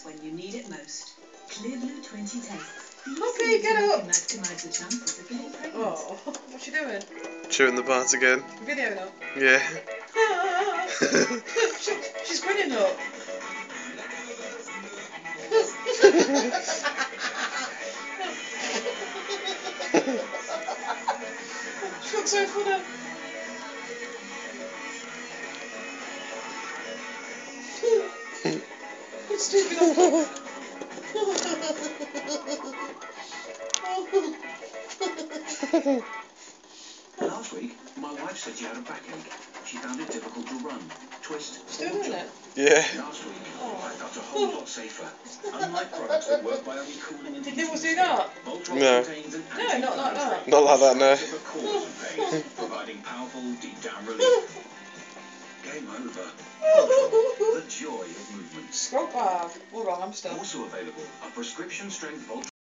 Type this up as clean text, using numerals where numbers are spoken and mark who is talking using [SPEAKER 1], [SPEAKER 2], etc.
[SPEAKER 1] when you need it most. Clear Blue 20 tests.
[SPEAKER 2] Okay, get up.
[SPEAKER 1] Maximize the chances of getting pregnant.
[SPEAKER 2] Oh, what's she doing?
[SPEAKER 3] Chewing the part again.
[SPEAKER 2] Video now.
[SPEAKER 3] Yeah.
[SPEAKER 2] She's grinning up. She looks so funny. You stupid old.
[SPEAKER 4] Last week, my wife said she had a backache. She found it difficult to run, twist,
[SPEAKER 2] Still
[SPEAKER 4] or
[SPEAKER 2] doing
[SPEAKER 4] jump.
[SPEAKER 2] it?
[SPEAKER 3] Yeah.
[SPEAKER 4] Last week, I felt a whole lot safer. Unlike products that work by only cooling and
[SPEAKER 2] Did
[SPEAKER 4] heating
[SPEAKER 2] Nibbles do
[SPEAKER 4] skin,
[SPEAKER 2] that?
[SPEAKER 4] Voltron
[SPEAKER 3] No.
[SPEAKER 4] contains an
[SPEAKER 2] No, not like that.
[SPEAKER 3] Not like that, no.
[SPEAKER 4] for cause of pain, providing powerful deep down relief. Game over. Voltron, the joy of movement.
[SPEAKER 2] Scrub bag. All right, Hamster.
[SPEAKER 4] Also available, a prescription strength Voltron.